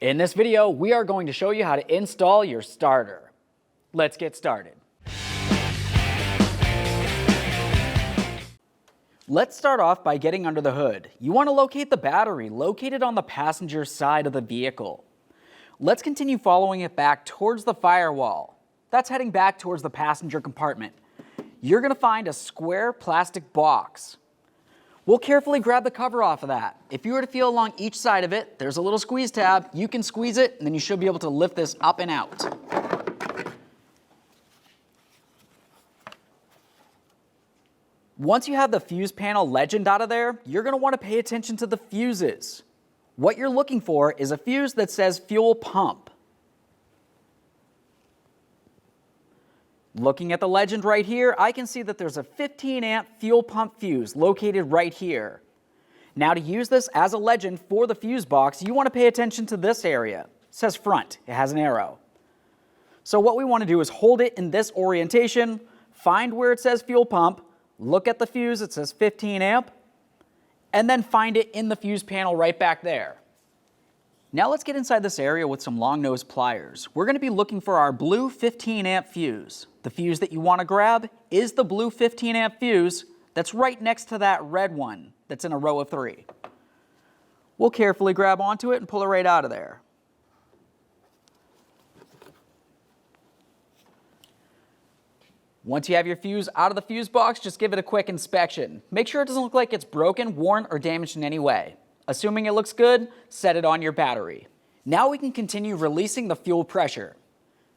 In this video, we are going to show you how to install your starter. Let's get started. Let's start off by getting under the hood. You want to locate the battery located on the passenger side of the vehicle. Let's continue following it back towards the firewall. That's heading back towards the passenger compartment. You're going to find a square plastic box. We'll carefully grab the cover off of that. If you were to feel along each side of it, there's a little squeeze tab. You can squeeze it, and then you should be able to lift this up and out. Once you have the fuse panel legend out of there, you're going to want to pay attention to the fuses. What you're looking for is a fuse that says fuel pump. Looking at the legend right here, I can see that there's a 15 amp fuel pump fuse located right here. Now to use this as a legend for the fuse box, you want to pay attention to this area. It says front, it has an arrow. So what we want to do is hold it in this orientation, find where it says fuel pump, look at the fuse, it says 15 amp, and then find it in the fuse panel right back there. Now let's get inside this area with some long nose pliers. We're going to be looking for our blue 15 amp fuse. The fuse that you want to grab is the blue 15 amp fuse that's right next to that red one that's in a row of 3. We'll carefully grab onto it and pull it right out of there. Once you have your fuse out of the fuse box, just give it a quick inspection. Make sure it doesn't look like it's broken, worn, or damaged in any way. Assuming it looks good, set it on your battery. Now we can continue releasing the fuel pressure.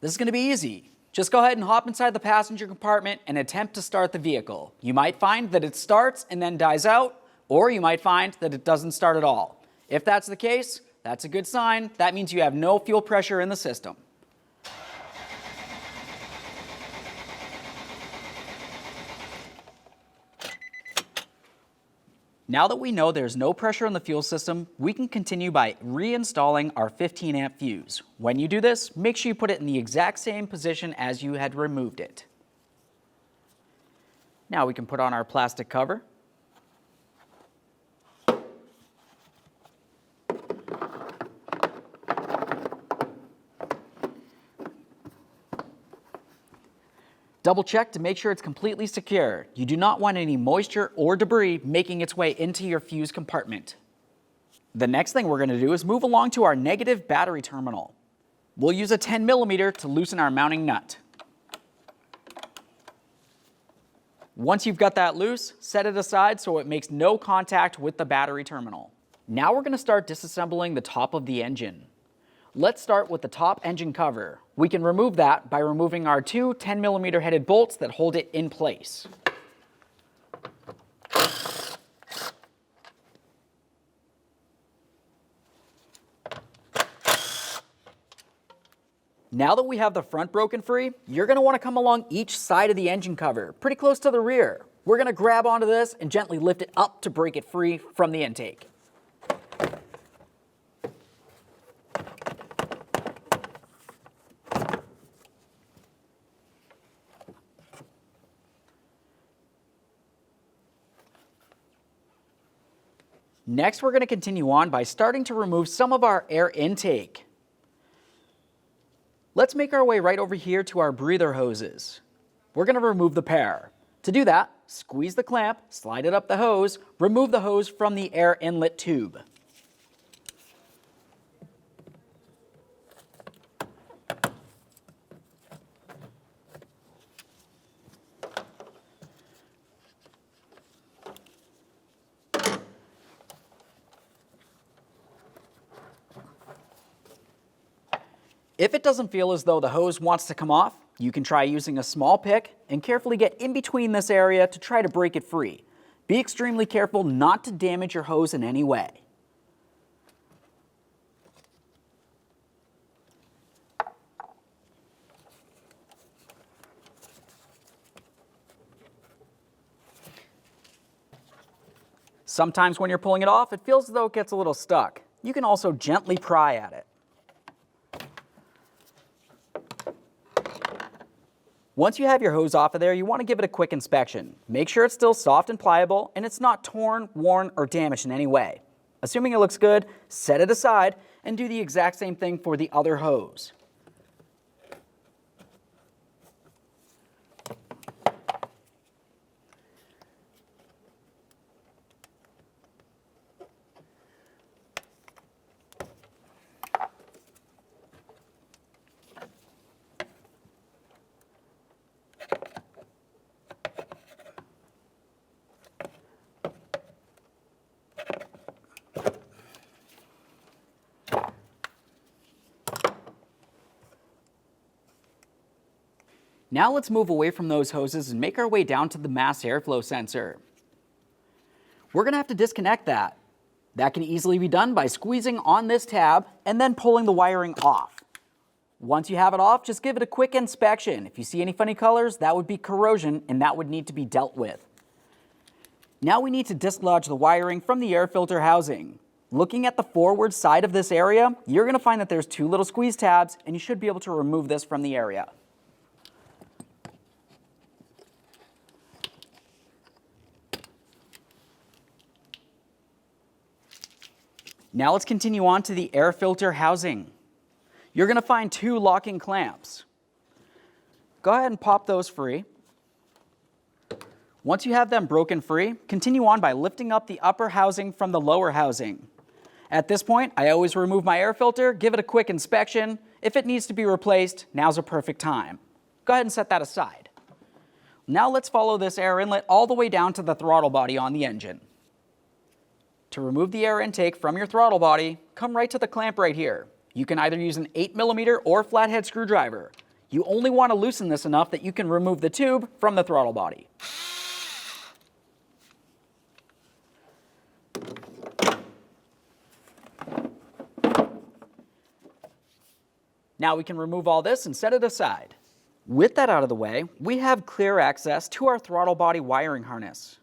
This is going to be easy. Just go ahead and hop inside the passenger compartment and attempt to start the vehicle. You might find that it starts and then dies out, or you might find that it doesn't start at all. If that's the case, that's a good sign. That means you have no fuel pressure in the system. Now that we know there's no pressure in the fuel system, we can continue by reinstalling our 15 amp fuse. When you do this, make sure you put it in the exact same position as you had removed it. Now we can put on our plastic cover. Double check to make sure it's completely secure. You do not want any moisture or debris making its way into your fuse compartment. The next thing we're going to do is move along to our negative battery terminal. We'll use a 10mm to loosen our mounting nut. Once you've got that loose, set it aside so it makes no contact with the battery terminal. Now we're going to start disassembling the top of the engine. Let's start with the top engine cover. We can remove that by removing our 2 10mm headed bolts that hold it in place. Now that we have the front broken free, you're going to want to come along each side of the engine cover, pretty close to the rear. We're going to grab onto this and gently lift it up to break it free from the intake. Next, we're going to continue on by starting to remove some of our air intake. Let's make our way right over here to our breather hoses. We're going to remove the pair. To do that, squeeze the clamp, slide it up the hose, remove the hose from the air inlet tube. If it doesn't feel as though the hose wants to come off, you can try using a small pick and carefully get in between this area to try to break it free. Be extremely careful not to damage your hose in any way. Sometimes when you're pulling it off, it feels as though it gets a little stuck. You can also gently pry at it. Once you have your hose off of there, you want to give it a quick inspection. Make sure it's still soft and pliable and it's not torn, worn, or damaged in any way. Assuming it looks good, set it aside and do the exact same thing for the other hose. Now let's move away from those hoses and make our way down to the mass airflow sensor. We're going to have to disconnect that. That can easily be done by squeezing on this tab and then pulling the wiring off. Once you have it off, just give it a quick inspection. If you see any funny colors, that would be corrosion and that would need to be dealt with. Now we need to dislodge the wiring from the air filter housing. Looking at the forward side of this area, you're going to find that there's two little squeeze tabs and you should be able to remove this from the area. Now let's continue on to the air filter housing. You're going to find two locking clamps. Go ahead and pop those free. Once you have them broken free, continue on by lifting up the upper housing from the lower housing. At this point, I always remove my air filter, give it a quick inspection. If it needs to be replaced, now's a perfect time. Go ahead and set that aside. Now let's follow this air inlet all the way down to the throttle body on the engine. To remove the air intake from your throttle body, come right to the clamp right here. You can either use an 8mm or flathead screwdriver. You only want to loosen this enough that you can remove the tube from the throttle body. Now we can remove all this and set it aside. With that out of the way, we have clear access to our throttle body wiring harness.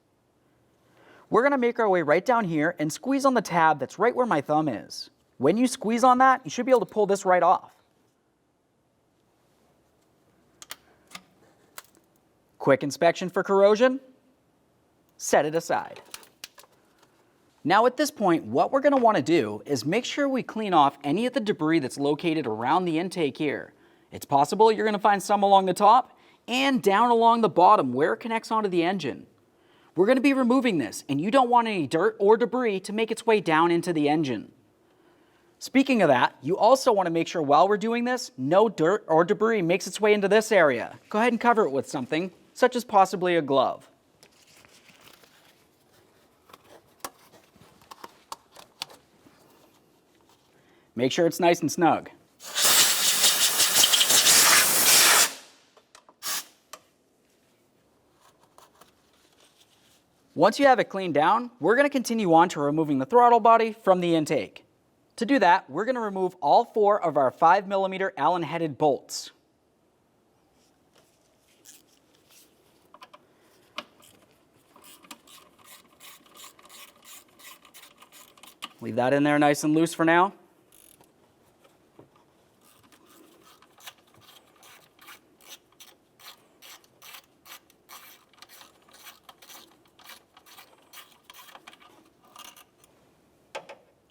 We're going to make our way right down here and squeeze on the tab that's right where my thumb is. When you squeeze on that, you should be able to pull this right off. Quick inspection for corrosion. Set it aside. Now at this point, what we're going to want to do is make sure we clean off any of the debris that's located around the intake here. It's possible you're going to find some along the top and down along the bottom where it connects onto the engine. We're going to be removing this, and you don't want any dirt or debris to make its way down into the engine. Speaking of that, you also want to make sure while we're doing this, no dirt or debris makes its way into this area. Go ahead and cover it with something, such as possibly a glove. Make sure it's nice and snug. Once you have it cleaned down, we're going to continue on to removing the throttle body from the intake. To do that, we're going to remove all 4 of our 5mm Allen-headed bolts. Leave that in there nice and loose for now.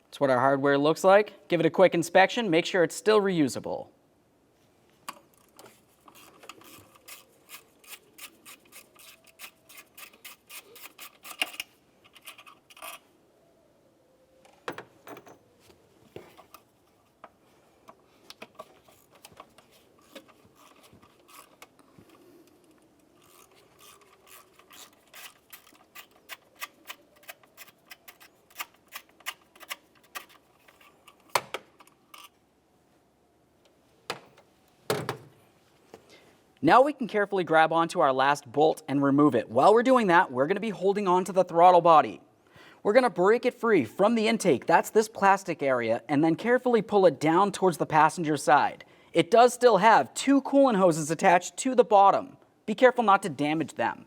That's what our hardware looks like. Give it a quick inspection, make sure it's still reusable. Now we can carefully grab onto our last bolt and remove it. While we're doing that, we're going to be holding on to the throttle body. We're going to break it free from the intake, that's this plastic area, and then carefully pull it down towards the passenger side. It does still have 2 coolant hoses attached to the bottom. Be careful not to damage them.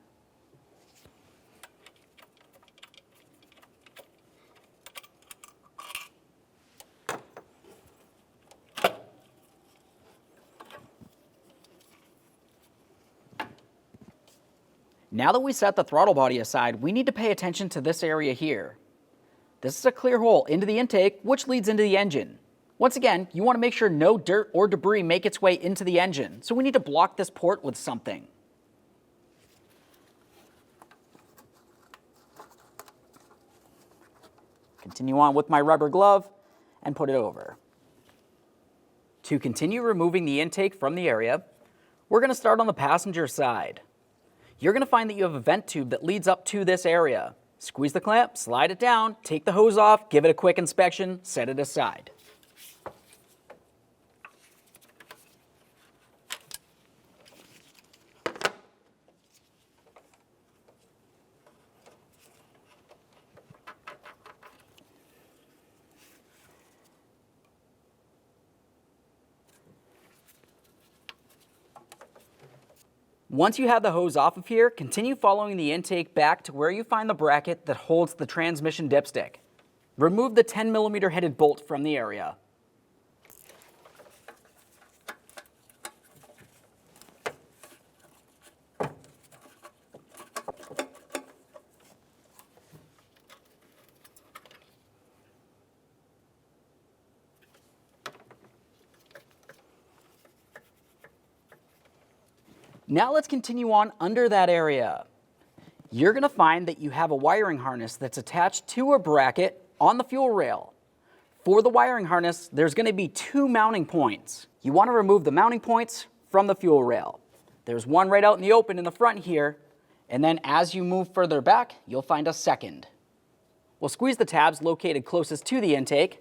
Now that we set the throttle body aside, we need to pay attention to this area here. This is a clear hole into the intake, which leads into the engine. Once again, you want to make sure no dirt or debris make its way into the engine, so we need to block this port with something. Continue on with my rubber glove and put it over. To continue removing the intake from the area, we're going to start on the passenger side. You're going to find that you have a vent tube that leads up to this area. Squeeze the clamp, slide it down, take the hose off, give it a quick inspection, set it aside. Once you have the hose off of here, continue following the intake back to where you find the bracket that holds the transmission dipstick. Remove the 10mm headed bolt from the area. Now let's continue on under that area. You're going to find that you have a wiring harness that's attached to a bracket on the fuel rail. For the wiring harness, there's going to be 2 mounting points. You want to remove the mounting points from the fuel rail. There's one right out in the open in the front here, and then as you move further back, you'll find a second. We'll squeeze the tabs located closest to the intake,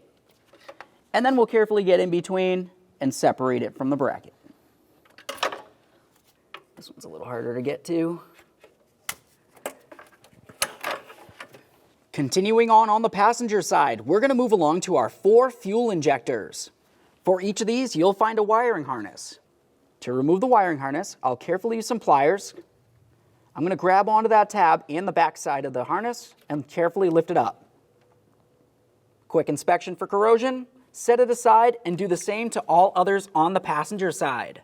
and then we'll carefully get in between and separate it from the bracket. This one's a little harder to get to. Continuing on the passenger side, we're going to move along to our 4 fuel injectors. For each of these, you'll find a wiring harness. To remove the wiring harness, I'll carefully use some pliers. I'm going to grab onto that tab and the back side of the harness and carefully lift it up. Quick inspection for corrosion, set it aside, and do the same to all others on the passenger side.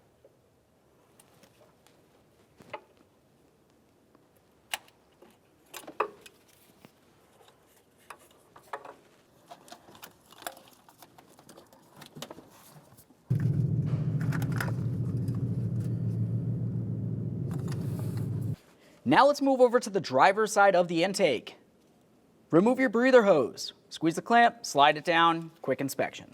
Now let's move over to the driver's side of the intake. Remove your breather hose. Squeeze the clamp, slide it down, quick inspection.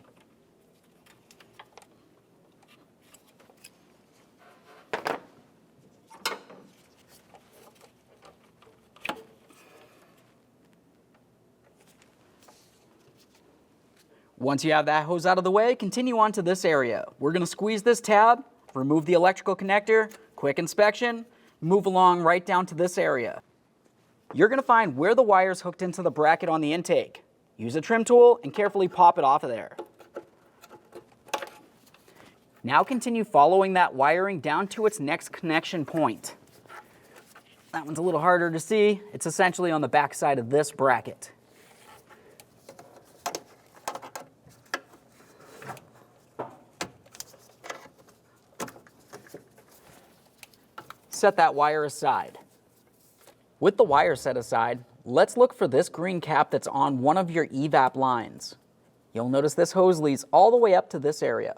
Once you have that hose out of the way, continue on to this area. We're going to squeeze this tab, remove the electrical connector, quick inspection, move along right down to this area. You're going to find where the wire's hooked into the bracket on the intake. Use a trim tool and carefully pop it off of there. Now continue following that wiring down to its next connection point. That one's a little harder to see. It's essentially on the back side of this bracket. Set that wire aside. With the wire set aside, let's look for this green cap that's on one of your evap lines. You'll notice this hose leads all the way up to this area.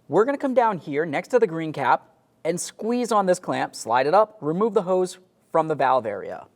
We're going to come down here next to the green cap and squeeze on this clamp, slide it up, remove the hose from the valve area.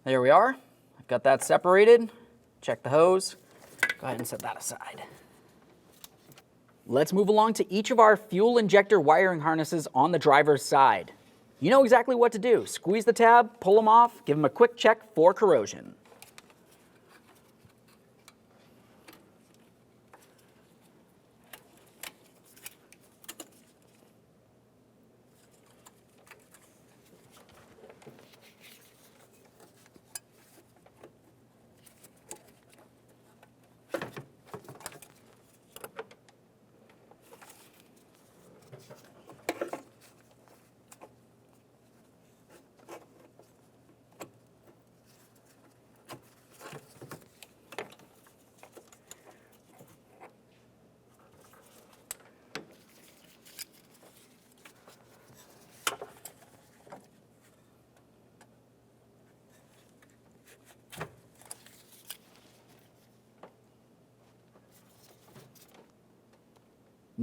There we are. I've got that separated. Check the hose. Go ahead and set that aside. Let's move along to each of our fuel injector wiring harnesses on the driver's side. You know exactly what to do. Squeeze the tab, pull them off, give them a quick check for corrosion.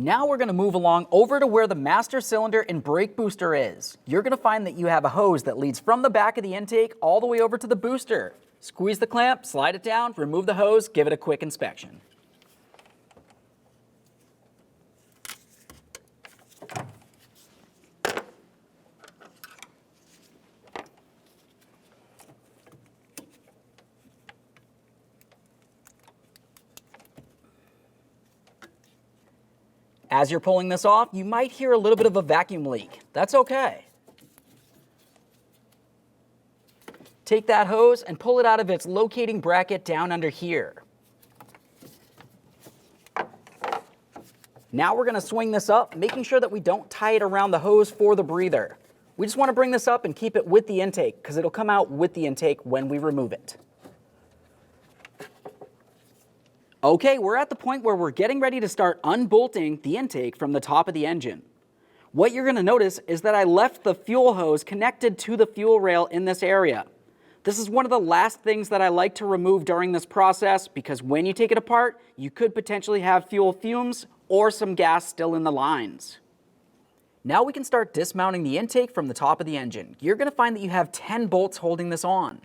Now we're going to move along over to where the master cylinder and brake booster is. You're going to find that you have a hose that leads from the back of the intake all the way over to the booster. Squeeze the clamp, slide it down, remove the hose, give it a quick inspection. As you're pulling this off, you might hear a little bit of a vacuum leak. That's okay. Take that hose and pull it out of its locating bracket down under here. Now we're going to swing this up, making sure that we don't tie it around the hose for the breather. We just want to bring this up and keep it with the intake because it'll come out with the intake when we remove it. Okay, we're at the point where we're getting ready to start unbolting the intake from the top of the engine. What you're going to notice is that I left the fuel hose connected to the fuel rail in this area. This is one of the last things that I like to remove during this process because when you take it apart, you could potentially have fuel fumes or some gas still in the lines. Now we can start dismounting the intake from the top of the engine. You're going to find that you have 10 bolts holding this on.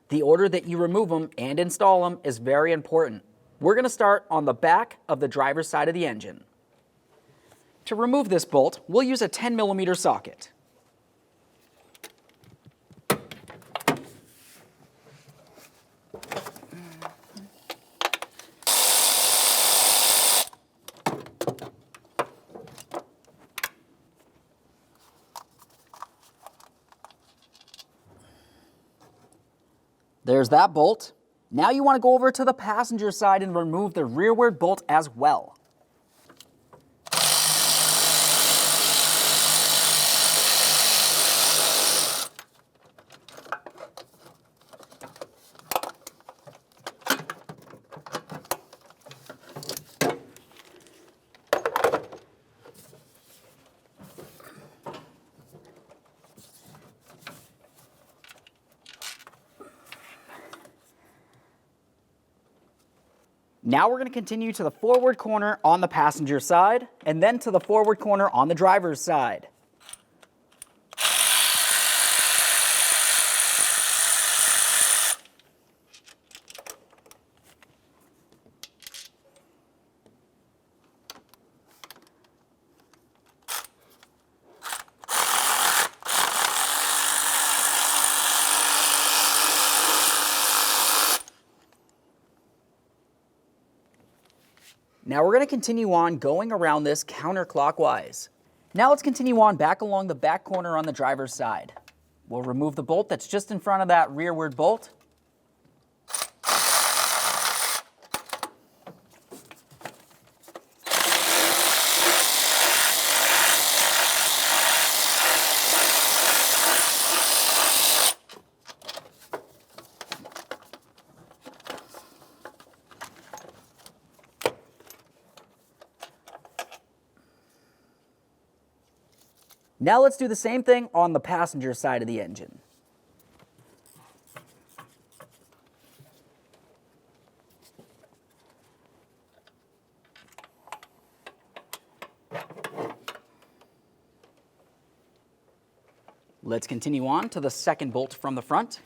The order that you remove them and install them is very important. We're going to start on the back of the driver's side of the engine. To remove this bolt, we'll use a 10mm socket. There's that bolt. Now you want to go over to the passenger side and remove the rearward bolt as well. Now we're going to continue to the forward corner on the passenger side, and then to the forward corner on the driver's side. Now we're going to continue on going around this counterclockwise. Now let's continue on back along the back corner on the driver's side. We'll remove the bolt that's just in front of that rearward bolt. Now let's do the same thing on the passenger side of the engine. Let's continue on to the second bolt from the front.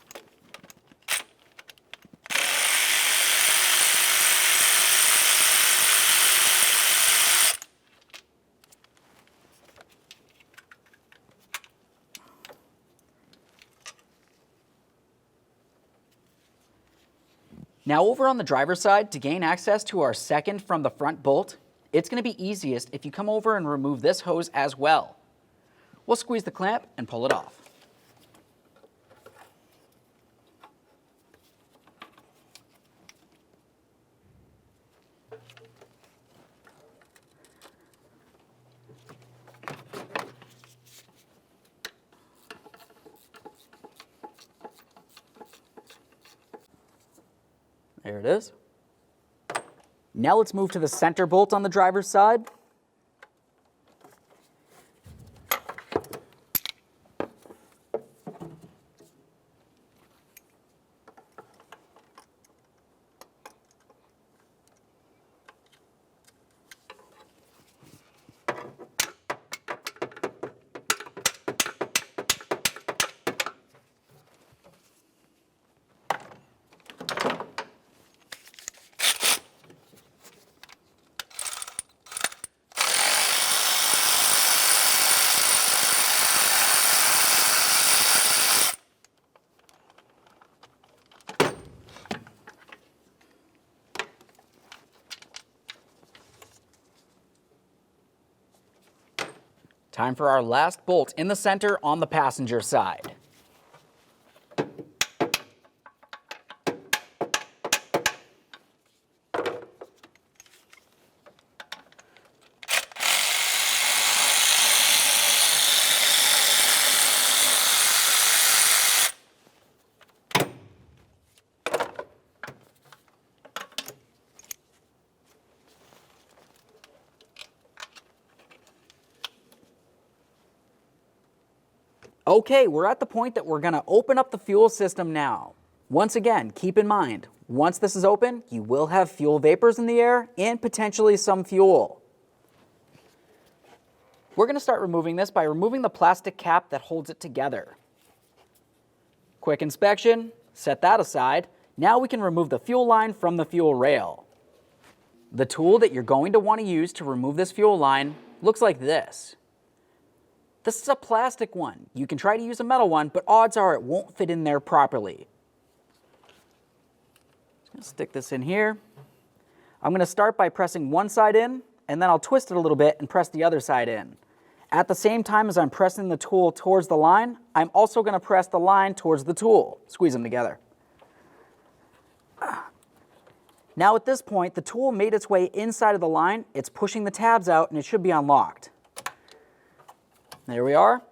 Now over on the driver's side, to gain access to our second from the front bolt, it's going to be easiest if you come over and remove this hose as well. We'll squeeze the clamp and pull it off. There it is. Now let's move to the center bolt on the driver's side. Time for our last bolt in the center on the passenger side. Okay, we're at the point that we're going to open up the fuel system now. Once again, keep in mind, once this is open, you will have fuel vapors in the air and potentially some fuel. We're going to start removing this by removing the plastic cap that holds it together. Quick inspection, set that aside. Now we can remove the fuel line from the fuel rail. The tool that you're going to want to use to remove this fuel line looks like this. This is a plastic one. You can try to use a metal one, but odds are it won't fit in there properly. Just going to stick this in here. I'm going to start by pressing one side in, and then I'll twist it a little bit and press the other side in. At the same time as I'm pressing the tool towards the line, I'm also going to press the line towards the tool. Squeeze them together. Now at this point, the tool made its way inside of the line. It's pushing the tabs out, and it should be unlocked. There we are.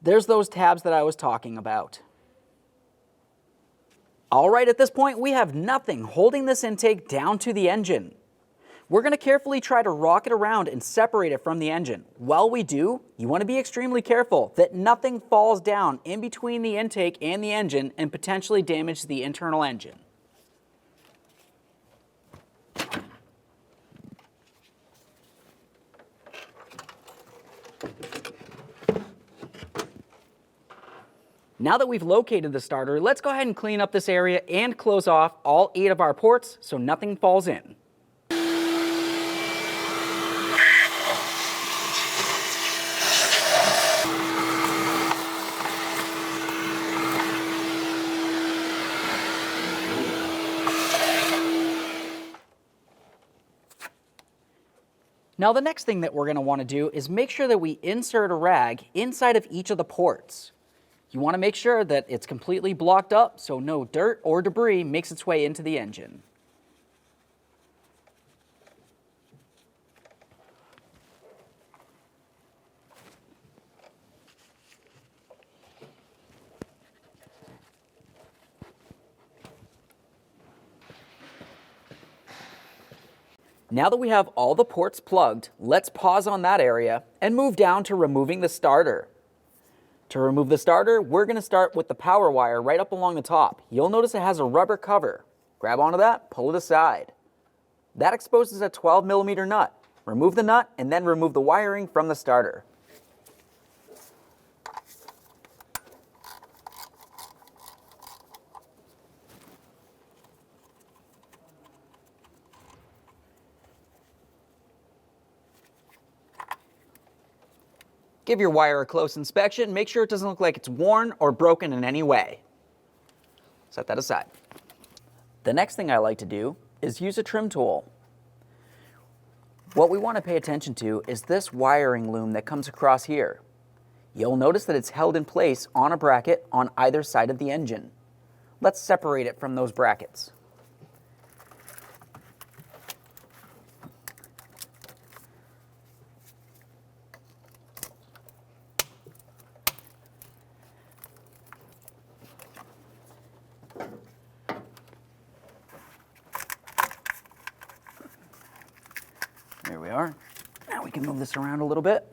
There's those tabs that I was talking about. All right, at this point, we have nothing holding this intake down to the engine. We're going to carefully try to rock it around and separate it from the engine. While we do, you want to be extremely careful that nothing falls down in between the intake and the engine and potentially damage the internal engine. Now that we've located the starter, let's go ahead and clean up this area and close off all 8 of our ports so nothing falls in. Now the next thing that we're going to want to do is make sure that we insert a rag inside of each of the ports. You want to make sure that it's completely blocked up so no dirt or debris makes its way into the engine. Now that we have all the ports plugged, let's pause on that area and move down to removing the starter. To remove the starter, we're going to start with the power wire right up along the top. You'll notice it has a rubber cover. Grab onto that, pull it aside. That exposes a 12mm nut. Remove the nut and then remove the wiring from the starter. Give your wire a close inspection. Make sure it doesn't look like it's worn or broken in any way. Set that aside. The next thing I like to do is use a trim tool. What we want to pay attention to is this wiring loom that comes across here. You'll notice that it's held in place on a bracket on either side of the engine. Let's separate it from those brackets. There we are. Now we can move this around a little bit.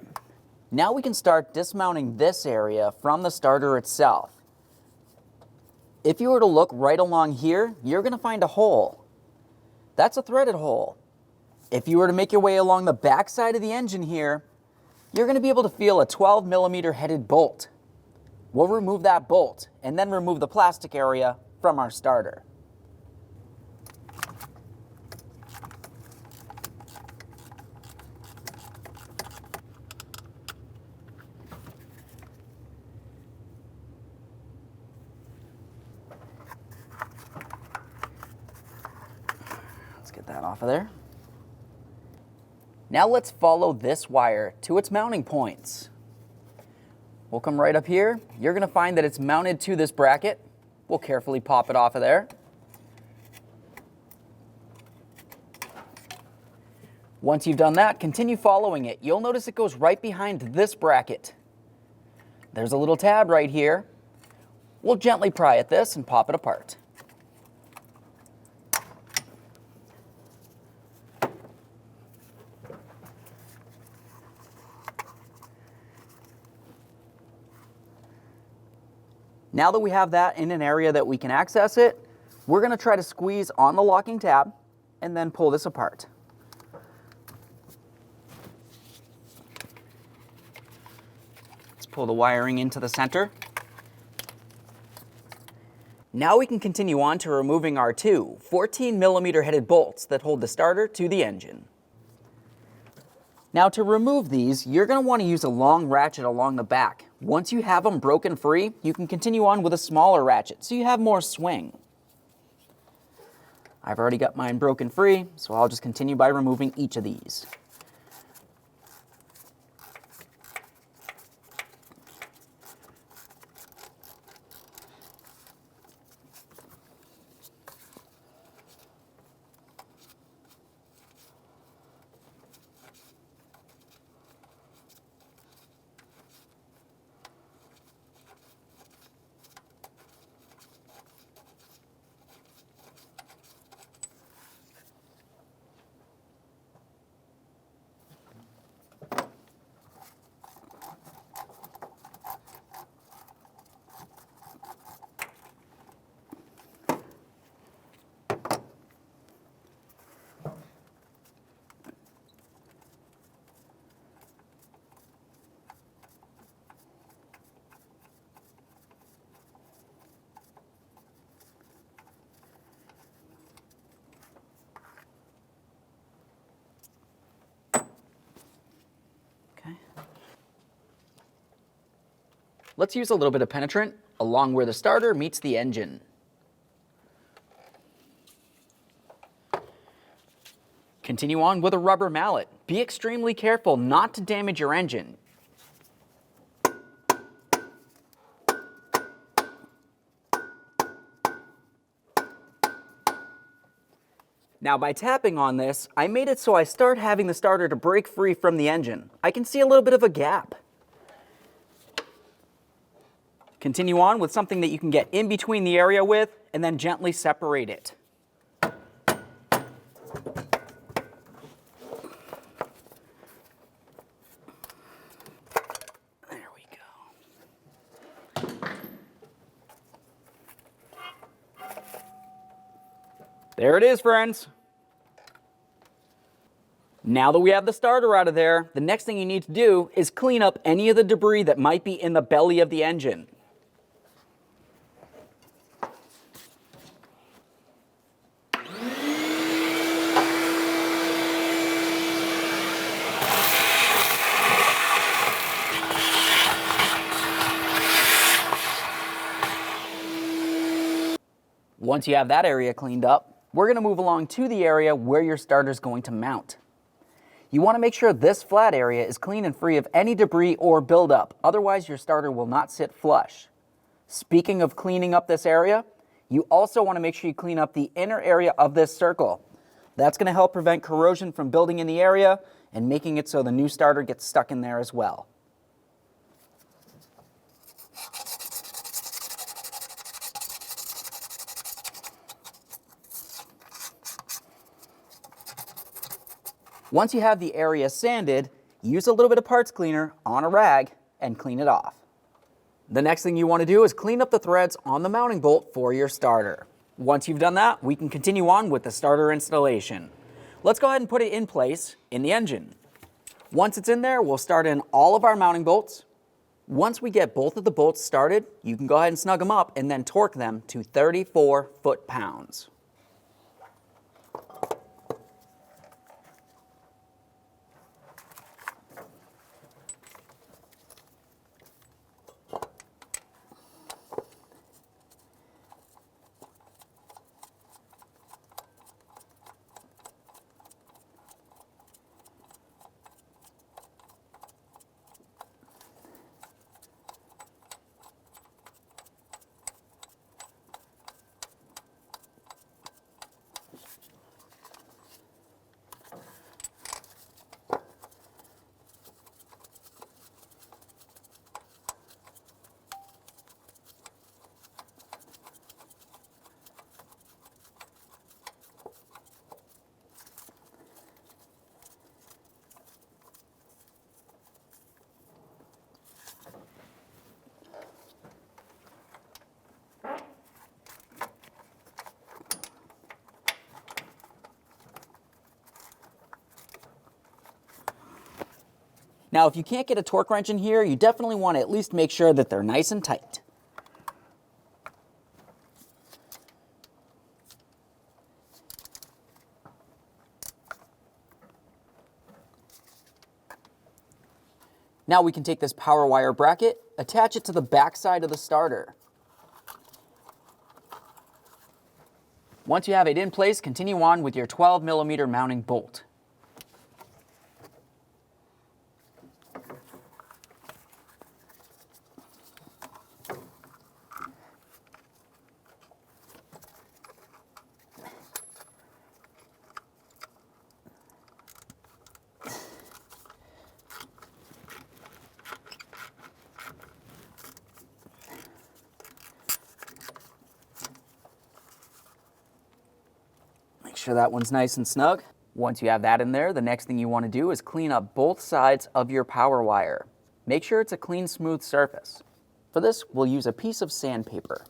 Now we can start dismounting this area from the starter itself. If you were to look right along here, you're going to find a hole. That's a threaded hole. If you were to make your way along the back side of the engine here, you're going to be able to feel a 12mm headed bolt. We'll remove that bolt and then remove the plastic area from our starter. Let's get that off of there. Now let's follow this wire to its mounting points. We'll come right up here. You're going to find that it's mounted to this bracket. We'll carefully pop it off of there. Once you've done that, continue following it. You'll notice it goes right behind this bracket. There's a little tab right here. We'll gently pry at this and pop it apart. Now that we have that in an area that we can access it, we're going to try to squeeze on the locking tab and then pull this apart. Let's pull the wiring into the center. Now we can continue on to removing our two 14mm headed bolts that hold the starter to the engine. Now to remove these, you're going to want to use a long ratchet along the back. Once you have them broken free, you can continue on with a smaller ratchet so you have more swing. I've already got mine broken free, so I'll just continue by removing each of these. Let's use a little bit of penetrant along where the starter meets the engine. Continue on with a rubber mallet. Be extremely careful not to damage your engine. Now by tapping on this, I made it so I start having the starter to break free from the engine. I can see a little bit of a gap. Continue on with something that you can get in between the area with, and then gently separate it. There we go. There it is, friends. Now that we have the starter out of there, the next thing you need to do is clean up any of the debris that might be in the belly of the engine. Once you have that area cleaned up, we're going to move along to the area where your starter is going to mount. You want to make sure this flat area is clean and free of any debris or buildup, otherwise your starter will not sit flush. Speaking of cleaning up this area, you also want to make sure you clean up the inner area of this circle. That's going to help prevent corrosion from building in the area and making it so the new starter gets stuck in there as well. Once you have the area sanded, use a little bit of parts cleaner on a rag and clean it off. The next thing you want to do is clean up the threads on the mounting bolt for your starter. Once you've done that, we can continue on with the starter installation. Let's go ahead and put it in place in the engine. Once it's in there, we'll start in all of our mounting bolts. Once we get both of the bolts started, you can go ahead and snug them up and then torque them to 34 foot-pounds. Now, if you can't get a torque wrench in here, you definitely want to at least make sure that they're nice and tight. Now we can take this power wire bracket, attach it to the back side of the starter. Once you have it in place, continue on with your 12mm mounting bolt. Make sure that one's nice and snug. Once you have that in there, the next thing you want to do is clean up both sides of your power wire. Make sure it's a clean, smooth surface. For this, we'll use a piece of sandpaper.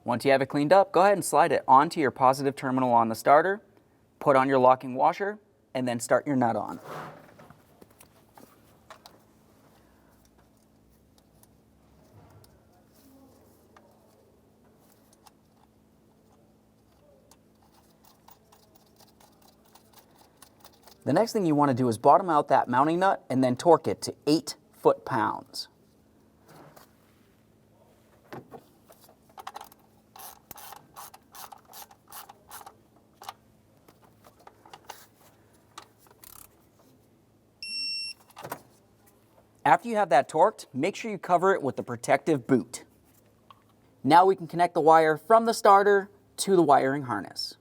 Once you have it cleaned up, go ahead and slide it onto your positive terminal on the starter, put on your locking washer, and then start your nut on. The next thing you want to do is bottom out that mounting nut and then torque it to 8 foot-pounds. After you have that torqued, make sure you cover it with the protective boot. Now we can connect the wire from the starter to the wiring harness.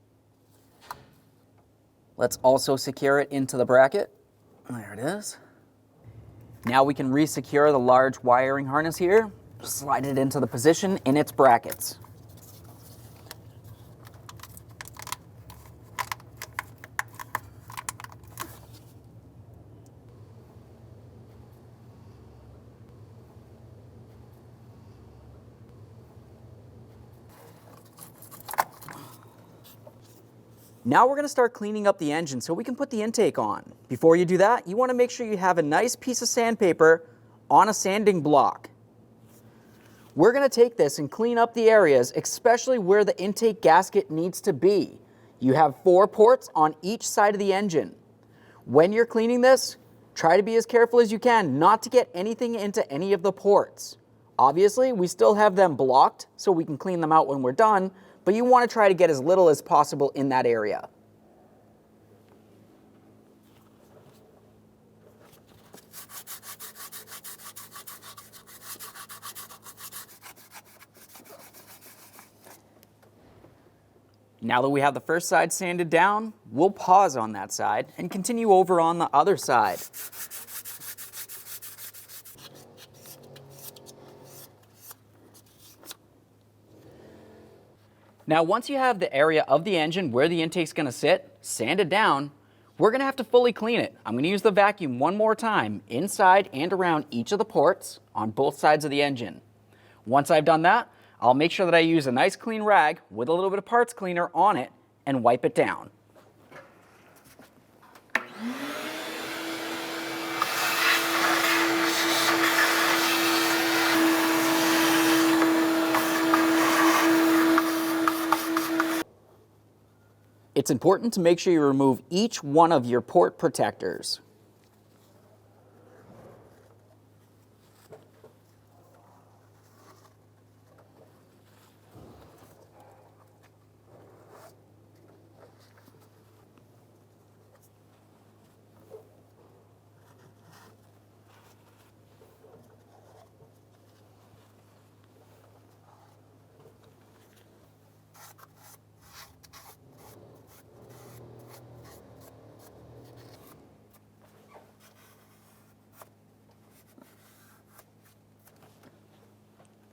Let's also secure it into the bracket. There it is. Now we can re-secure the large wiring harness here. Slide it into the position in its brackets. Now we're going to start cleaning up the engine so we can put the intake on. Before you do that, you want to make sure you have a nice piece of sandpaper on a sanding block. We're going to take this and clean up the areas, especially where the intake gasket needs to be. You have 4 ports on each side of the engine. When you're cleaning this, try to be as careful as you can not to get anything into any of the ports. Obviously, we still have them blocked so we can clean them out when we're done, but you want to try to get as little as possible in that area. Now that we have the first side sanded down, we'll pause on that side and continue over on the other side. Now, once you have the area of the engine where the intake's going to sit sanded down, we're going to have to fully clean it. I'm going to use the vacuum one more time inside and around each of the ports on both sides of the engine. Once I've done that, I'll make sure that I use a nice clean rag with a little bit of parts cleaner on it and wipe it down. It's important to make sure you remove each one of your port protectors.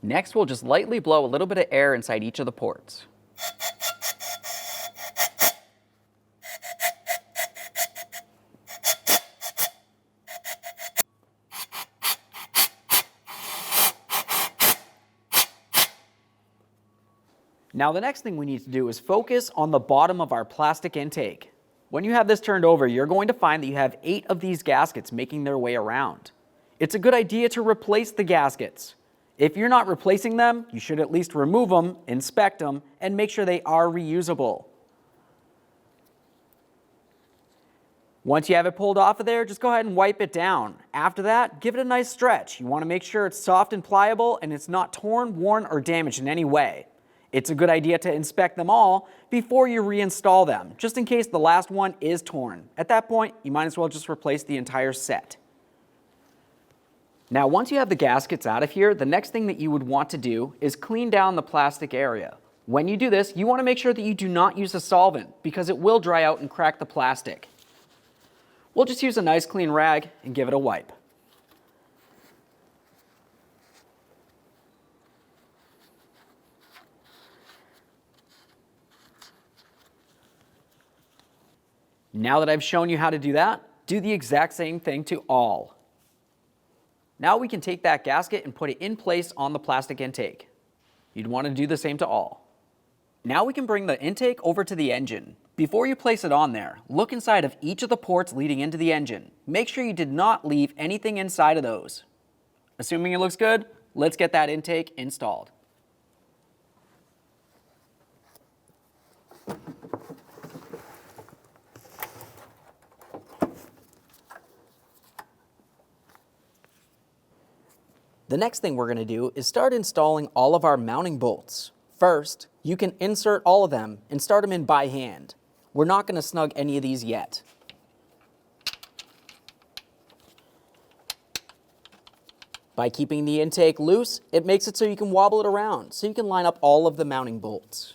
Next, we'll just lightly blow a little bit of air inside each of the ports. Now the next thing we need to do is focus on the bottom of our plastic intake. When you have this turned over, you're going to find that you have 8 of these gaskets making their way around. It's a good idea to replace the gaskets. If you're not replacing them, you should at least remove them, inspect them, and make sure they are reusable. Once you have it pulled off of there, just go ahead and wipe it down. After that, give it a nice stretch. You want to make sure it's soft and pliable and it's not torn, worn, or damaged in any way. It's a good idea to inspect them all before you reinstall them, just in case the last one is torn. At that point, you might as well just replace the entire set. Now, once you have the gaskets out of here, the next thing that you would want to do is clean down the plastic area. When you do this, you want to make sure that you do not use a solvent because it will dry out and crack the plastic. We'll just use a nice clean rag and give it a wipe. Now that I've shown you how to do that, do the exact same thing to all. Now we can take that gasket and put it in place on the plastic intake. You'd want to do the same to all. Now we can bring the intake over to the engine. Before you place it on there, look inside of each of the ports leading into the engine. Make sure you did not leave anything inside of those. Assuming it looks good, let's get that intake installed. The next thing we're going to do is start installing all of our mounting bolts. First, you can insert all of them and start them in by hand. We're not going to snug any of these yet. By keeping the intake loose, it makes it so you can wobble it around, so you can line up all of the mounting bolts.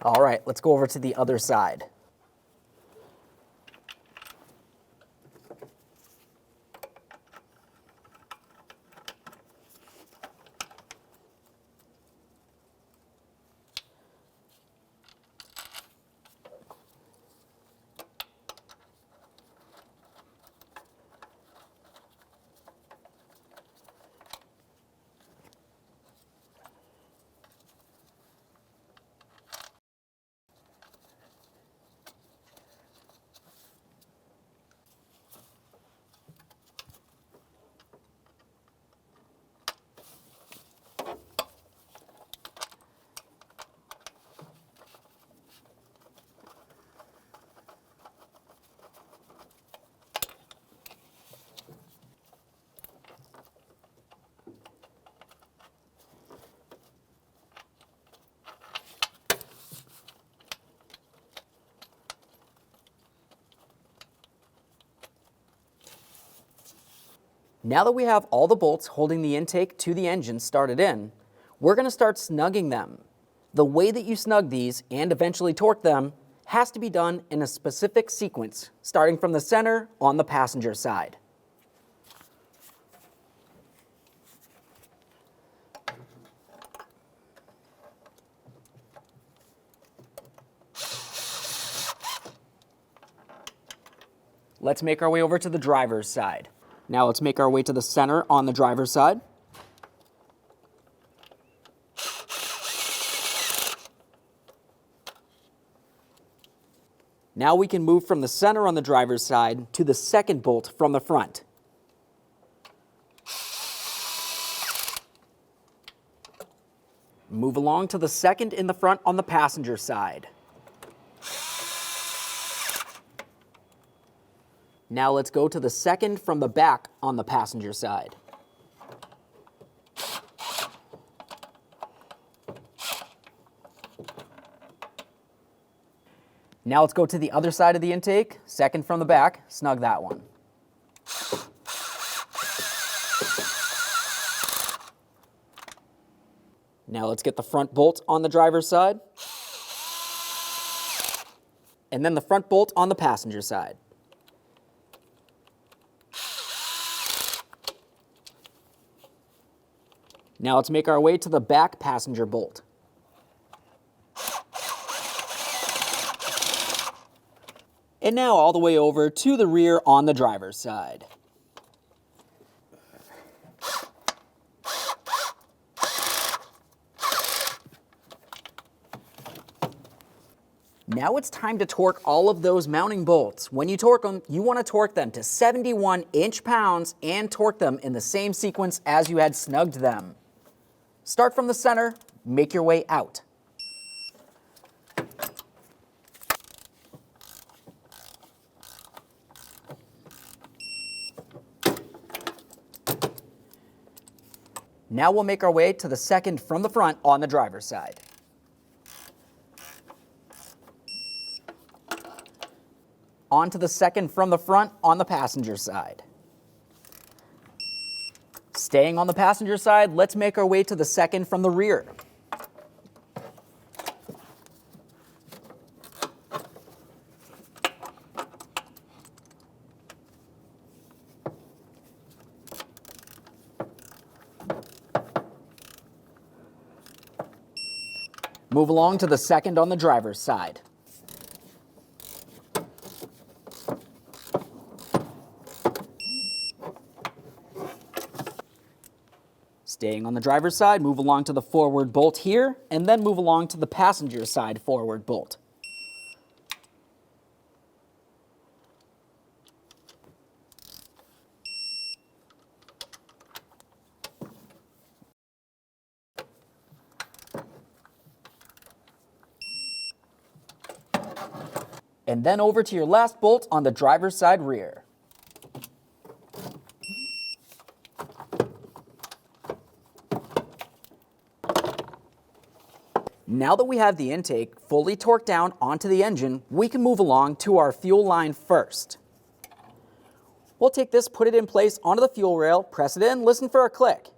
All right, let's go over to the other side. Now that we have all the bolts holding the intake to the engine started in, we're going to start snugging them. The way that you snug these and eventually torque them has to be done in a specific sequence, starting from the center on the passenger side. Let's make our way over to the driver's side. Now let's make our way to the center on the driver's side. Now we can move from the center on the driver's side to the second bolt from the front. Move along to the second in the front on the passenger side. Now let's go to the second from the back on the passenger side. Now let's go to the other side of the intake, second from the back, snug that one. Now let's get the front bolt on the driver's side, and then the front bolt on the passenger side. Now let's make our way to the back passenger bolt. And now all the way over to the rear on the driver's side. Now it's time to torque all of those mounting bolts. When you torque them, you want to torque them to 71 inch-pounds and torque them in the same sequence as you had snugged them. Start from the center, make your way out. Now we'll make our way to the second from the front on the driver's side. On to the second from the front on the passenger side. Staying on the passenger side, let's make our way to the second from the rear. Move along to the second on the driver's side. Staying on the driver's side, move along to the forward bolt here, and then move along to the passenger side forward bolt. And then over to your last bolt on the driver's side rear. Now that we have the intake fully torqued down onto the engine, we can move along to our fuel line first. We'll take this, put it in place onto the fuel rail, press it in, listen for a click.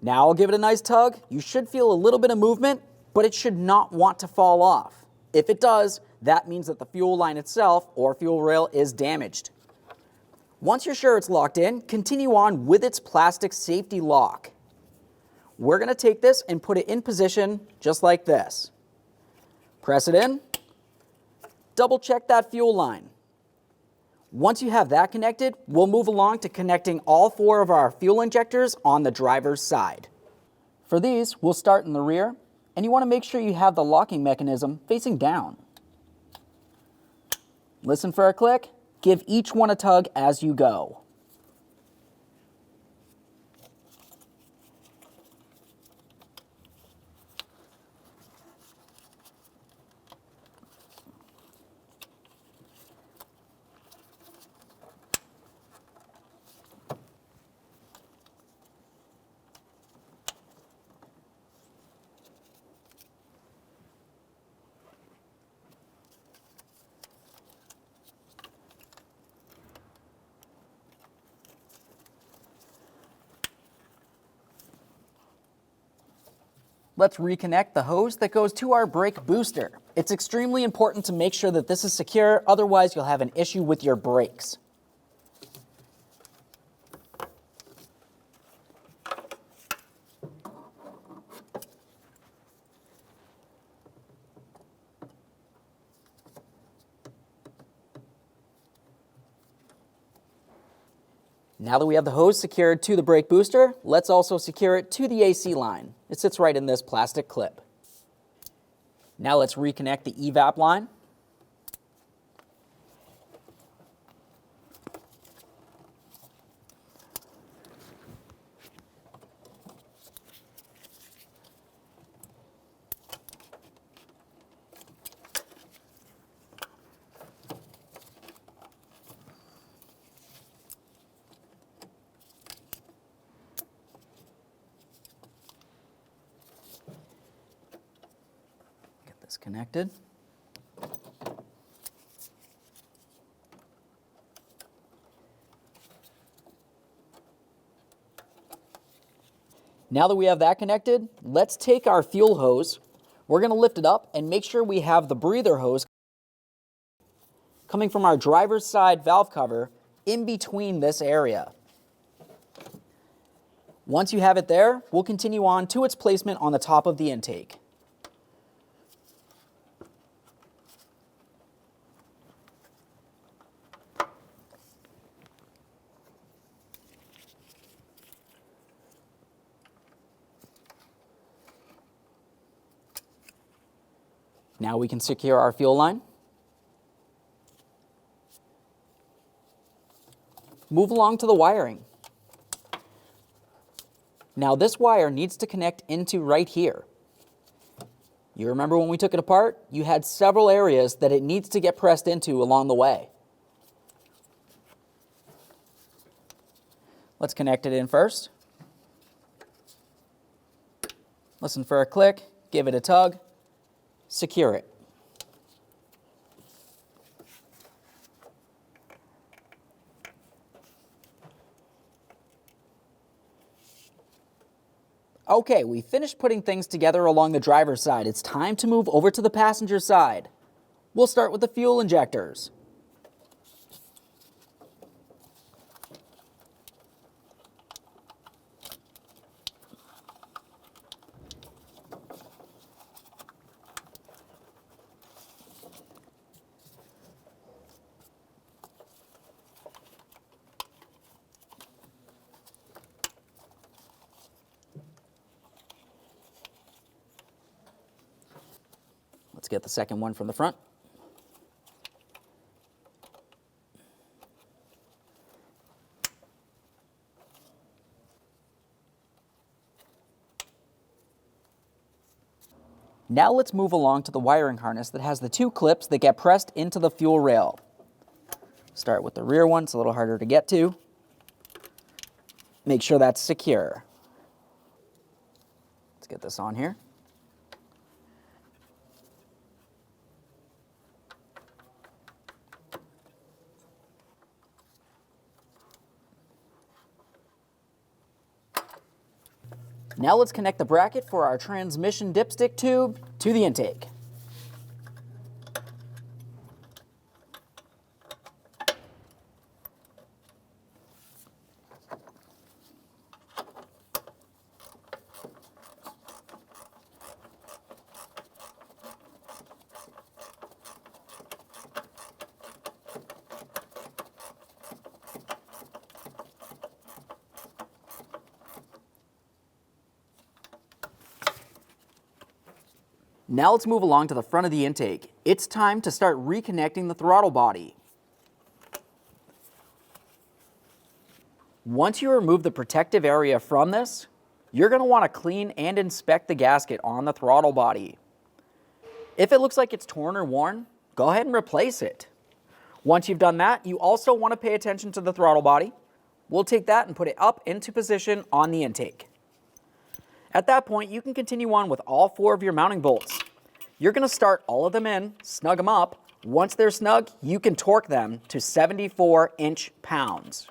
Now I'll give it a nice tug. You should feel a little bit of movement, but it should not want to fall off. If it does, that means that the fuel line itself or fuel rail is damaged. Once you're sure it's locked in, continue on with its plastic safety lock. We're going to take this and put it in position just like this. Press it in, double check that fuel line. Once you have that connected, we'll move along to connecting all 4 of our fuel injectors on the driver's side. For these, we'll start in the rear, and you want to make sure you have the locking mechanism facing down. Listen for a click, give each one a tug as you go. Let's reconnect the hose that goes to our brake booster. It's extremely important to make sure that this is secure, otherwise you'll have an issue with your brakes. Now that we have the hose secured to the brake booster, let's also secure it to the AC line. It sits right in this plastic clip. Now let's reconnect the evap line. Get this connected. Now that we have that connected, let's take our fuel hose. We're going to lift it up and make sure we have the breather hose coming from our driver's side valve cover in between this area. Once you have it there, we'll continue on to its placement on the top of the intake. Now we can secure our fuel line. Move along to the wiring. Now this wire needs to connect into right here. You remember when we took it apart? You had several areas that it needs to get pressed into along the way. Let's connect it in first. Listen for a click, give it a tug, secure it. Okay, we finished putting things together along the driver's side. It's time to move over to the passenger side. We'll start with the fuel injectors. Let's get the second one from the front. Now let's move along to the wiring harness that has the two clips that get pressed into the fuel rail. Start with the rear one, it's a little harder to get to. Make sure that's secure. Let's get this on here. Now let's connect the bracket for our transmission dipstick tube to the intake. Now let's move along to the front of the intake. It's time to start reconnecting the throttle body. Once you remove the protective area from this, you're going to want to clean and inspect the gasket on the throttle body. If it looks like it's torn or worn, go ahead and replace it. Once you've done that, you also want to pay attention to the throttle body. We'll take that and put it up into position on the intake. At that point, you can continue on with all 4 of your mounting bolts. You're going to start all of them in, snug them up. Once they're snug, you can torque them to 74 inch-pounds.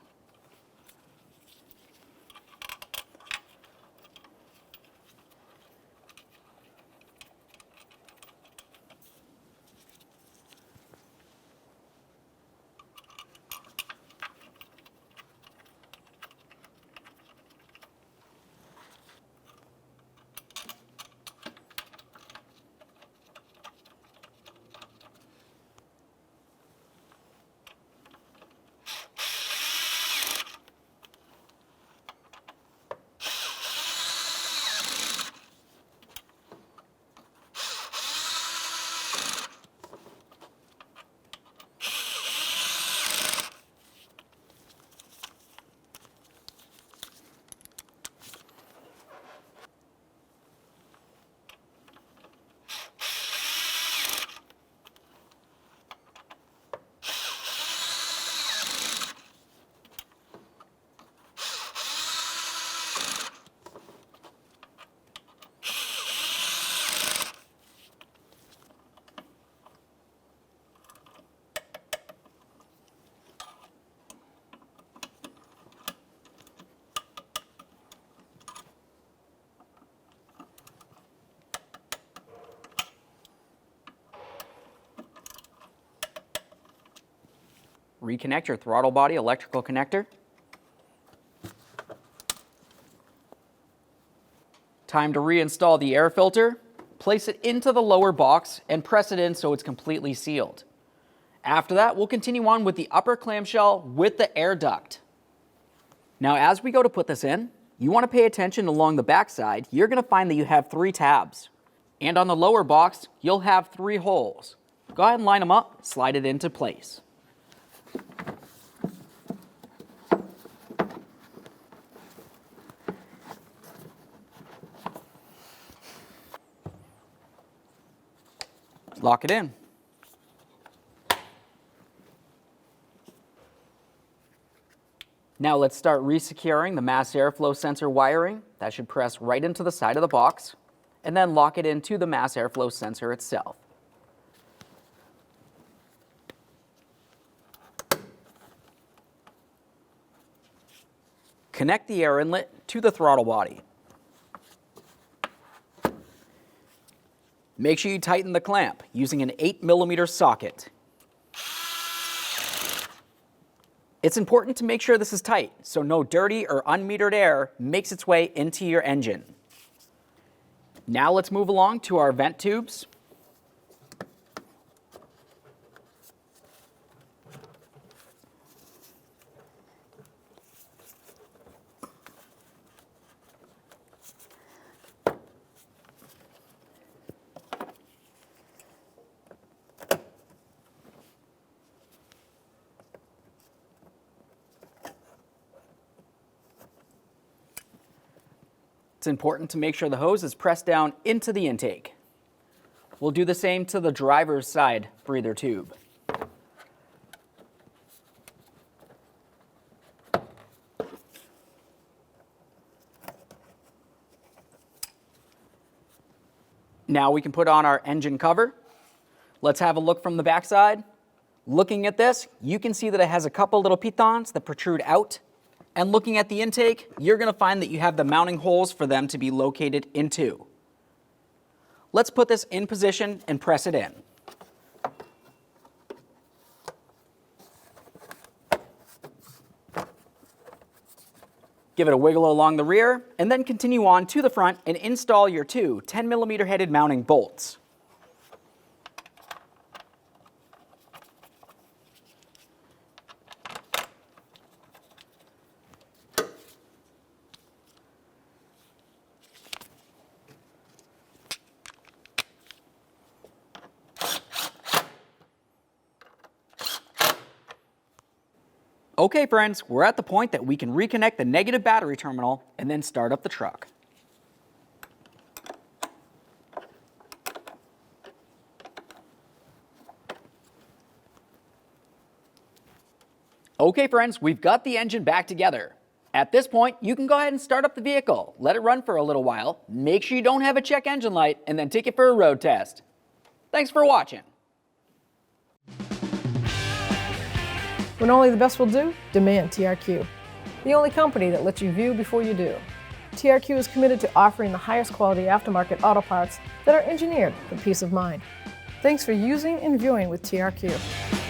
reconnect your throttle body electrical connector. Time to reinstall the air filter. Place it into the lower box and press it in so it's completely sealed. After that, we'll continue on with the upper clamshell with the air duct. Now, as we go to put this in, you want to pay attention along the back side. You're going to find that you have 3 tabs. And on the lower box, you'll have 3 holes. Go ahead and line them up, slide it into place. Lock it in. Now let's start resecuring the mass airflow sensor wiring. That should press right into the side of the box, and then lock it into the mass airflow sensor itself. Connect the air inlet to the throttle body. Make sure you tighten the clamp using an 8mm socket. It's important to make sure this is tight so no dirty or unmetered air makes its way into your engine. Now let's move along to our vent tubes. It's important to make sure the hose is pressed down into the intake. We'll do the same to the driver's side breather tube. Now we can put on our engine cover. Let's have a look from the back side. Looking at this, you can see that it has a couple little pitons that protrude out. And looking at the intake, you're going to find that you have the mounting holes for them to be located into. Let's put this in position and press it in. Give it a wiggle along the rear, and then continue on to the front and install your 2 10mm headed mounting bolts. Okay friends, we're at the point that we can reconnect the negative battery terminal and then start up the truck. Okay friends, we've got the engine back together. At this point, you can go ahead and start up the vehicle, let it run for a little while, make sure you don't have a check engine light, and then take it for a road test. Thanks for watching. When only the best will do, demand TRQ. The only company that lets you view before you do. TRQ is committed to offering the highest quality aftermarket auto parts that are engineered for peace of mind. Thanks for using and viewing with TRQ.